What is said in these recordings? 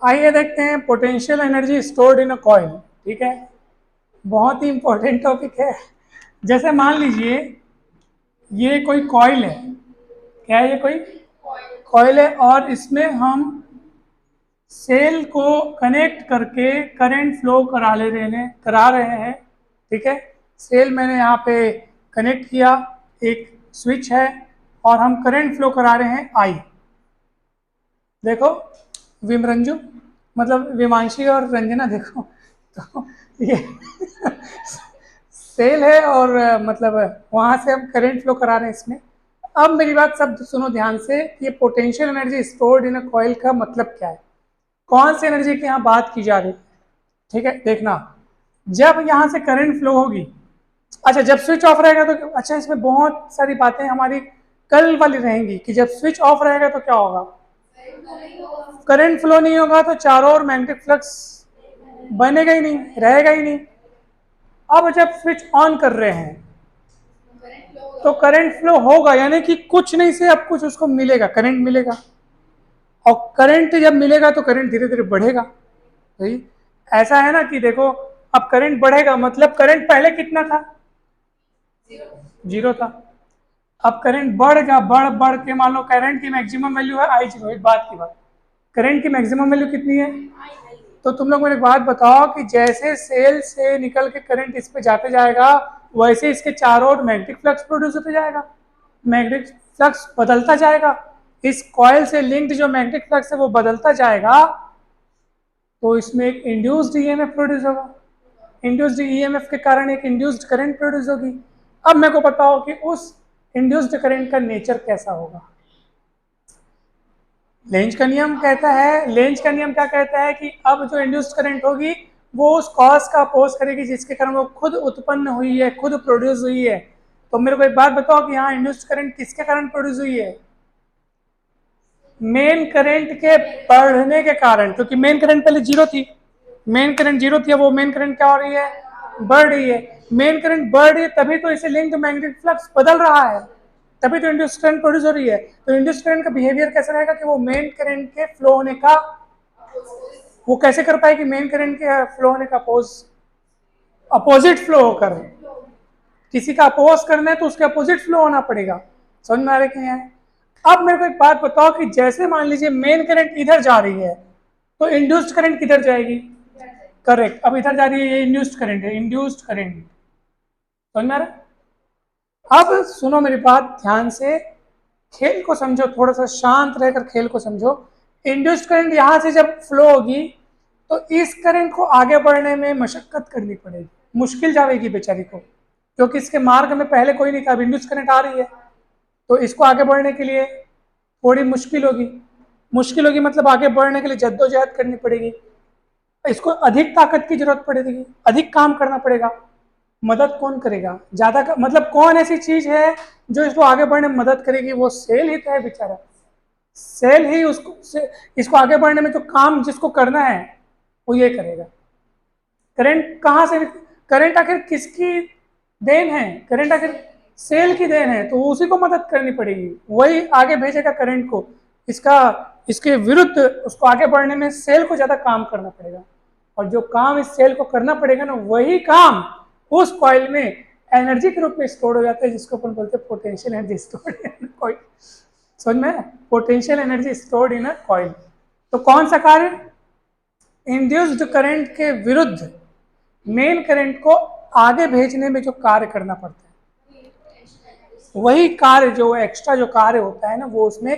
आइए देखते हैं potential energy stored in a coil. ठीक है, बहुत ही इंपॉर्टेंट टॉपिक है। जैसे मान लीजिए ये कोई कॉइल है। क्या है ये? कोई कॉइल है और इसमें हम सेल को कनेक्ट करके करंट फ्लो करा रहे हैं। ठीक है, सेल मैंने यहाँ पे कनेक्ट किया, एक स्विच है और हम करंट फ्लो करा रहे हैं आई। देखो विमरंजू, मतलब विमांशी और रंजना, देखो तो ये सेल है और मतलब वहां से हम करंट फ्लो करा रहे हैं इसमें। अब मेरी बात सब सुनो ध्यान से, ये potential energy stored in a coil का मतलब क्या है, कौन सी एनर्जी की यहाँ बात की जा रही है। ठीक है, देखना, जब यहाँ से करंट फ्लो होगी, अच्छा जब स्विच ऑफ रहेगा तो अच्छा, इसमें बहुत सारी बातें हमारी कल वाली रहेंगी कि जब स्विच ऑफ रहेगा तो क्या होगा, करंट फ्लो नहीं होगा तो चारों ओर मैग्नेटिक फ्लक्स बनेगा ही नहीं, रहेगा ही नहीं। अब जब स्विच ऑन कर रहे हैं तो करंट फ्लो होगा, यानी कि कुछ नहीं से अब कुछ उसको मिलेगा, करंट मिलेगा। और करंट जब मिलेगा तो करंट धीरे धीरे बढ़ेगा। सही, ऐसा है ना कि देखो, अब करंट बढ़ेगा मतलब करंट पहले कितना था, जीरो था। अब करंट बढ़ेगा, बढ़ बढ़ के मान लो करंट की मैक्सिमम वैल्यू है आई जीरो। एक बात की बात, करंट की मैक्सिमम वैल्यू कितनी है, तो तुम लोग मेरे बात बताओ कि जैसे सेल से निकल के करंट इस पे जाते जाएगा वैसे इसके चारों ओर मैग्नेटिक फ्लक्स प्रोड्यूस होते जाएगा, मैग्नेटिक फ्लक्स बदलता जाएगा, इस कॉइल से लिंक्ड जो मैग्नेटिक फ्लक्स है वो बदलता जाएगा, तो इसमें एक इंड्यूस्ड ईएमएफ प्रोड्यूस होगा। इंड्यूस्ड ईएमएफ के कारण एक इंड्यूस्ड करंट प्रोड्यूस होगी। अब मेरे को बताओ कि उस इंड्यूस्ड करंट का नेचर कैसा होगा। लेंज का नियम कहता है, लेंज का नियम क्या कहता है कि अब जो इंड्यूस्ड करंट होगी वो उस कॉज का अपोज करेगी जिसके कारण वो खुद उत्पन्न हुई है, खुद प्रोड्यूस हुई है। तो मेरे को एक बात बताओ कि यहाँ इंड्यूस्ड करंट किसके कारण प्रोड्यूस हुई है, मेन करंट के बढ़ने के कारण, क्योंकि मेन करंट पहले जीरो थी, मेन करंट जीरो थी, वो मेन करंट क्या हो रही है, बढ़ रही है। मेन करंट बढ़ रही है तभी तो इसे लिंक्ड मैग्नेटिक फ्लक्स बदल रहा है, तभी तो इंड्यूस्ड करंट प्रोड्यूस हो रही है। तो इंड्यूस्ड करंट का बिहेवियर कैसा रहेगा कि वो मेन करंट के फ्लो होने का, वो कैसे कर पाएगी, मेन करंट के फ्लो होने का अपोजिट फ्लो होकर, किसी का अपोज करना है तो उसके अपोजिट फ्लो होना पड़ेगा। समझ में आ रहे हैं। अब मेरे को एक बात बताओ कि जैसे मान लीजिए मेन करंट इधर जा रही है तो इंड्यूस्ड करंट किधर जाएगी, करेक्ट, अब इधर जा रही है, ये इंड्यूस्ड करंट है, इंड्यूस्ड करंट। समझ में आ रहा है। अब सुनो मेरी बात ध्यान से, खेल को समझो, थोड़ा सा शांत रहकर खेल को समझो। इंड्यूस्ड करंट यहां से जब फ्लो होगी तो इस करंट को आगे बढ़ने में मशक्कत करनी पड़ेगी, मुश्किल जाएगी बेचारी को, क्योंकि इसके मार्ग में पहले कोई नहीं था, अब इंड्यूस्ड करंट आ रही है तो इसको आगे बढ़ने के लिए थोड़ी मुश्किल होगी। मुश्किल होगी मतलब आगे बढ़ने के लिए जद्दोजहद करनी पड़ेगी, इसको अधिक ताकत की जरूरत पड़ेगी, अधिक काम करना पड़ेगा। मदद कौन करेगा ज्यादा मतलब कौन ऐसी चीज है जो इसको आगे बढ़ने में मदद करेगी, वो सेल ही तो है बेचारा। सेल ही इसको आगे बढ़ने में जो काम जिसको करना है वो ये करेगा। करंट कहाँ से, करंट आखिर किसकी देन है, करंट आखिर सेल की देन है, तो उसी को मदद करनी पड़ेगी, वही आगे भेजेगा करंट को। इसका इसके विरुद्ध उसको आगे बढ़ने में सेल को ज्यादा काम करना पड़ेगा, और जो काम इस सेल को करना पड़ेगा ना, वही काम उस कॉइल में एनर्जी के रूप में स्टोर हो जाता है, जिसको अपन बोलते हैं potential energy stored in coil. समझ में, potential energy stored in a coil. तो कौन सा कार्य, इंड्यूस्ड करंट के विरुद्ध मेन करंट को आगे भेजने में जो कार्य करना पड़ता है, वही कार्य जो एक्स्ट्रा जो कार्य होता है ना, वो उसमें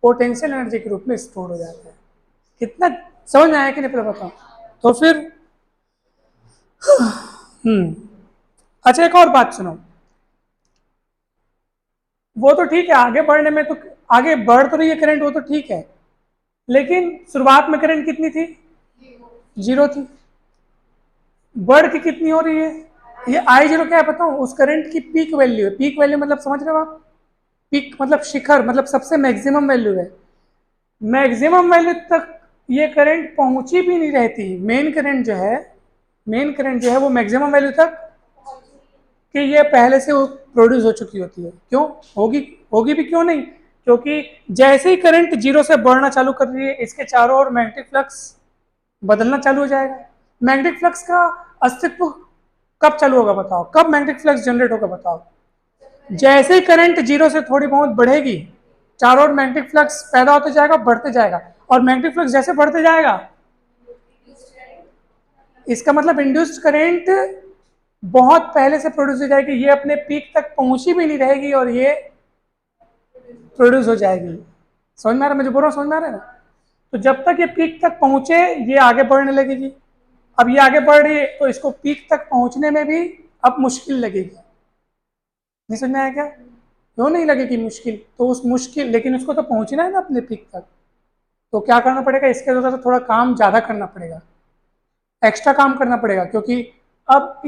पोटेंशियल एनर्जी के रूप में स्टोर हो जाता है। कितना समझ में आया कि नहीं पहले बताओ। तो फिर अच्छा एक और बात सुनो, वो तो ठीक है आगे बढ़ने में, तो आगे बढ़ तो रही है करंट, वो तो ठीक है, लेकिन शुरुआत में करंट कितनी थी, जीरो थी। बढ़ के कितनी हो रही है, ये आई जीरो क्या है बताऊं, उस करंट की पीक वैल्यू है। पीक वैल्यू मतलब समझ रहे हो आप, पीक मतलब शिखर, मतलब सबसे मैक्सिमम वैल्यू है। मैक्सिमम वैल्यू तक ये करंट पहुंची भी नहीं रहती, मेन करंट जो है, मेन करंट जो है वो मैक्सिमम वैल्यू तक कि ये पहले से वो प्रोड्यूस हो चुकी होती है। क्यों होगी, होगी भी क्यों नहीं, क्योंकि जैसे ही करंट जीरो से बढ़ना चालू कर रही है इसके चारों ओर मैग्नेटिक फ्लक्स बदलना चालू हो जाएगा। मैग्नेटिक फ्लक्स का अस्तित्व कब चालू होगा बताओ, कब मैग्नेटिक फ्लक्स जनरेट होगा बताओ? जैसे ही करंट जीरो से थोड़ी बहुत बढ़ेगी, चारों ओर मैग्नेटिक फ्लक्स पैदा होते जाएगा, बढ़ते जाएगा, और मैग्नेटिक फ्लक्स जैसे बढ़ते जाएगा, इसका मतलब इंड्यूस्ड करंट बहुत पहले से प्रोड्यूस हो जाएगी, ये अपने पीक तक पहुंची भी नहीं रहेगी और ये प्रोड्यूस हो जाएगी। समझ में आ रहा है मैं जो बोल रहा हूँ, समझ में आ रहा है ना? तो जब तक ये पीक तक पहुंचे ये आगे बढ़ने लगेगी। अब ये आगे बढ़ रही है तो इसको पीक तक पहुंचने में भी अब मुश्किल लगेगी। नहीं समझ में आया क्या? क्यों नहीं लगेगी मुश्किल? तो उस मुश्किल, लेकिन उसको तो पहुंचना है ना अपने पीक तक, तो क्या करना पड़ेगा, इसके वजह से थोड़ा काम ज्यादा करना पड़ेगा, एक्स्ट्रा काम करना पड़ेगा, क्योंकि अब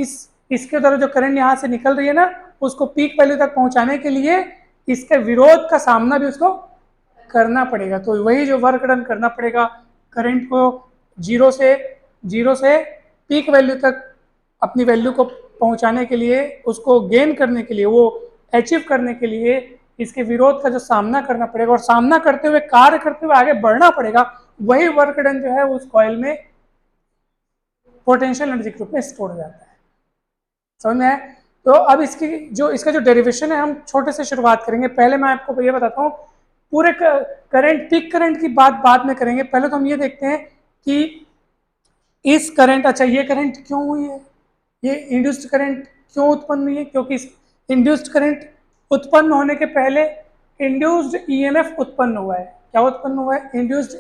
इसके द्वारा जो करंट यहाँ से निकल रही है ना, उसको पीक वैल्यू तक पहुंचाने के लिए इसके विरोध का सामना भी उसको करना पड़ेगा। तो वही जो वर्क डन करना पड़ेगा, करंट को जीरो से पीक वैल्यू तक अपनी वैल्यू को पहुंचाने के लिए, उसको गेन करने के लिए, वो अचीव करने के लिए इसके विरोध का जो सामना करना पड़ेगा और सामना करते हुए, कार्य करते हुए आगे बढ़ना पड़ेगा, वही वर्क डन जो है उस कॉइल में पोटेंशियल एनर्जी के रूप में स्टोर हो जाता है। समझ में आया? तो अब इसका जो डेरिवेशन है हम छोटे से शुरुआत करेंगे। पहले मैं आपको ये बताता हूँ, पूरे करंट, पीक करंट की बात बाद में करेंगे। पहले तो हम ये देखते हैं कि इस करंट, अच्छा ये करंट क्यों हुई है, ये इंड्यूस्ड करंट क्यों उत्पन्न हुई है? क्योंकि इस इंड्यूस्ड करंट उत्पन्न होने के पहले इंड्यूस्ड ईएमएफ उत्पन्न हुआ है। क्या उत्पन्न हुआ है? इंड्यूस्ड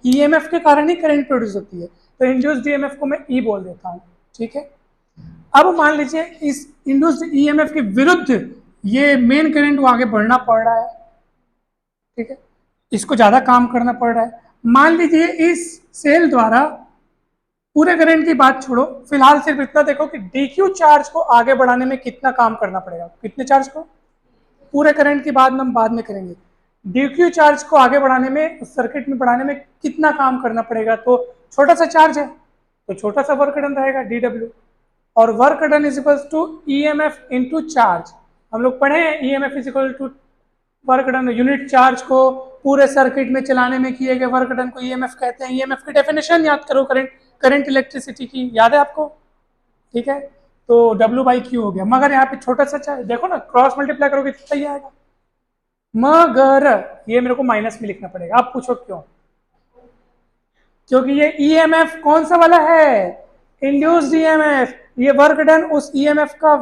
ईएमएफ के कारण ही करंट प्रोड्यूस होती है। तो इंड्यूस्ड ईएमएफ को मैं ई बोल देता हूँ, ठीक है। अब मान लीजिए इस इंड्यूस्ड ईएमएफ के विरुद्ध ये मेन करंट को आगे बढ़ना पड़ रहा है, ठीक है, इसको ज्यादा काम करना पड़ रहा है। मान लीजिए इस सेल द्वारा, पूरे करंट की बात छोड़ो, फिलहाल सिर्फ इतना देखो कि डीक्यू चार्ज को आगे बढ़ाने में कितना काम करना पड़ेगा। कितने चार्ज को? पूरे करंट की बात हम बाद में करेंगे। डीक्यू चार्ज को आगे बढ़ाने में, उस सर्किट में बढ़ाने में कितना काम करना पड़ेगा? तो छोटा सा चार्ज है तो छोटा सा वर्क डन रहेगा डीडब्ल्यू, और work done is equal to EMF into charge. हम लोग पढ़े हैं EMF is equal to work done. Unit charge को पूरे सर्किट में चलाने में किए गए वर्क डन को ईएमएफ कहते हैं। ईएमएफ की डेफिनेशन याद करो, करंट इलेक्ट्रिसिटी की, याद है आपको? ठीक है, तो W बाई क्यू हो गया। मगर यहाँ पे छोटा सा चार्ज देखो ना, क्रॉस मल्टीप्लाई करोगे तो सही आएगा। मगर ये मेरे को माइनस में लिखना पड़ेगा। आप पूछो क्यों? क्योंकि ये ईएमएफ कौन सा वाला है? Induced EMF. ये वर्क डन उस ईएमएफ का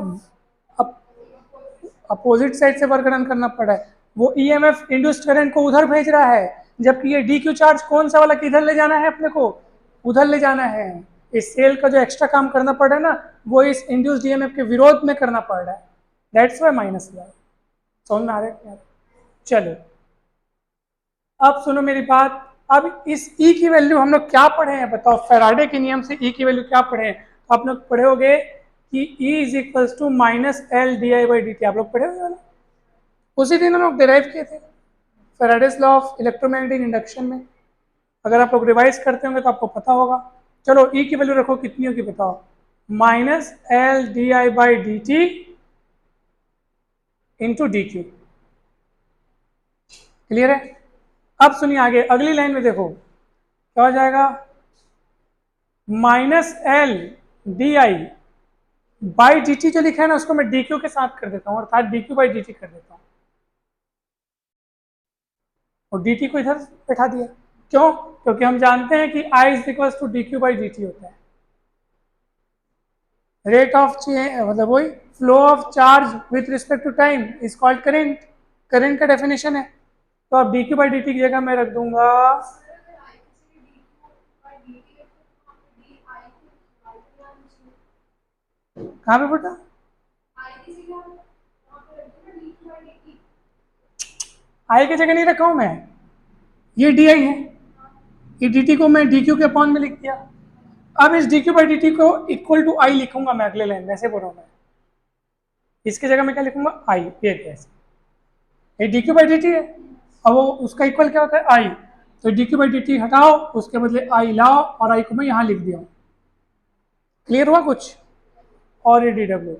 अपोजिट साइड से वर्क डन करना पड़ा है। वो ईएमएफ इंड्यूस्ड करंट को उधर भेज रहा है, जबकि ये डीक्यू चार्ज कौन सा वाला किधर ले जाना है अपने को? उधर ले जाना है। इस सेल का जो एक्स्ट्रा काम करना पड़ रहा है ना, वो इस इंड्यूस्ड ईएमएफ के विरोध में करना पड़ रहा है। दैट्स व्हाई माइनस हुआ है। समझ में आ रहा है? चलो अब सुनो मेरी बात। अब इस E की वैल्यू हम लोग क्या पढ़े हैं बताओ? फैराडे के नियम से E की वैल्यू क्या पढ़े हैं? आप लोग पढ़े होगे कि E is equals to minus L d I by d t. आप लोग पढ़े होंगे ना, उसी दिन हम लोग डिराइव किए थे Faraday's law of electromagnetic induction में। अगर आप लोग रिवाइज करते होंगे तो आपको पता होगा। चलो E की वैल्यू रखो, कितनी होगी बताओ? Minus L d I by d T into D Q. Clear है? अब सुनिए आगे, अगली लाइन में देखो क्या हो जाएगा। Minus L d I by d T जो लिखा है ना, उसको मैं डी क्यू के साथ कर देता हूँ, अर्थात D q by d T कर देता हूँ, और डी टी को इधर बैठा दिया। क्यों? क्योंकि हम जानते हैं कि I is equal to d q by d t होता है। रेट ऑफ चेंज, मतलब वही flow of charge with respect to time is called current. Current का डेफिनेशन है। तो अब d q by d t की जगह मैं रख दूंगा, कहाँ पे बेटा? आई की जगह नहीं रखा हूं मैं, ये डी आई है, ये डी टी को मैं डी क्यू के अपॉन में लिख दिया। अब इस D q by d T को इक्वल टू आई लिखूंगा मैं अगले लाइन में, ऐसे बोल रहा हूं मैं। इसकी जगह मैं क्या लिखूंगा? आई। ये कैसे? ये D q by d T है, अब वो उसका इक्वल क्या होता है? आई। तो D q by d T हटाओ, उसके बदले आई लाओ, और आई को मैं यहाँ लिख दिया। क्लियर हुआ कुछ? और ये डी डब्ल्यू,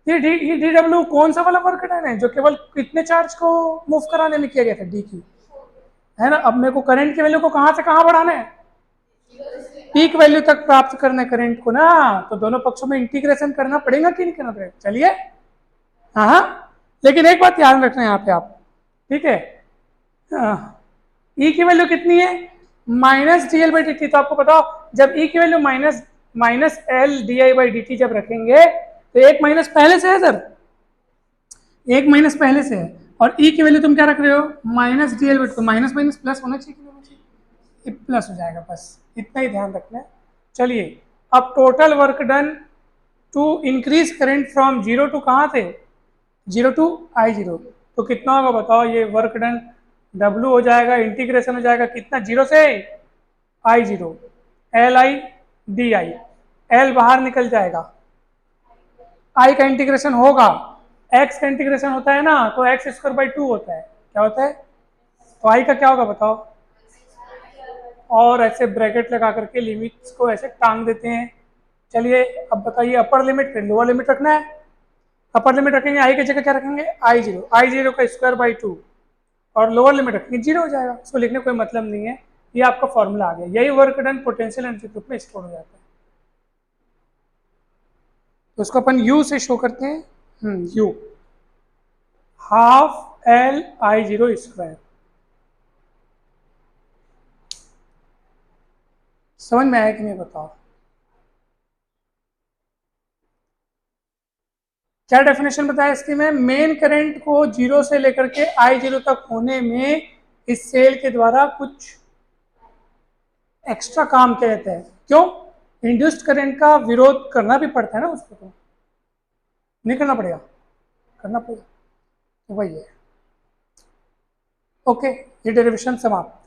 ये डी डब्ल्यू कौन सा वाला वर्क डन है जो केवल कितने चार्ज को मूव कराने में किया गया था? डी क्यू, है ना। अब मेरे को करंट की वैल्यू को कहाँ से कहाँ बढ़ाना है? पीक वैल्यू तक प्राप्त करने करंट को ना, तो दोनों पक्षों में इंटीग्रेशन करना पड़ेगा कि नहीं करना पड़ेगा? चलिए, हाँ, लेकिन एक बात ध्यान रखना यहाँ पे आप, ठीक है, ई की वैल्यू कितनी है? Minus D L by d T. तो आपको बताओ, जब ई की value minus L d I by d T जब रखेंगे तो एक माइनस पहले से है सर, एक माइनस पहले से है, और ई की वैल्यू तुम क्या रख रहे हो? माइनस डी एल बाई, तो माइनस माइनस प्लस होना चाहिए कि नहीं होना चाहिए? ये प्लस हो जाएगा, बस इतना ही ध्यान रखना है। चलिए, अब total work done to increase current from zero to कहाँ थे? Zero to I zero. तो कितना होगा बताओ? ये वर्क डन डब्लू हो जाएगा, इंटीग्रेशन हो जाएगा कितना? जीरो से I zero, L I D I, L बाहर निकल जाएगा, आई का इंटीग्रेशन होगा, एक्स का इंटीग्रेशन होता है ना, तो एक्स स्क्वायर बाई टू होता है। क्या होता है? तो आई का क्या होगा बताओ? और ऐसे ब्रैकेट लगा करके लिमिट्स को ऐसे टांग देते हैं। चलिए, अब बताइए, अपर लिमिट फिर लोअर लिमिट रखना है। अपर लिमिट रखेंगे आई की जगह क्या रखेंगे? आई जीरो का स्क्वायर बाई टू, और लोअर लिमिट रखेंगे जीरो हो जाएगा। उसको लिखने कोई मतलब नहीं है, ये आपका फॉर्मूला आ गया। यही work done potential energy group में स्टोर हो जाता है। तो उसको अपन यू से शो करते हैं, you half L I zero square. समझ में आया कि नहीं बताओ? क्या डेफिनेशन बताया इसकी? में मेन करंट को जीरो से लेकर के आई जीरो तक होने में इस सेल के द्वारा कुछ एक्स्ट्रा काम किया जाता है। क्यों? इंड्यूस्ड करंट का विरोध करना भी पड़ता है ना उसको, तो नहीं करना पड़ेगा? करना पड़ेगा, तो वही है। ओके, ये डेरिवेशन समाप्त।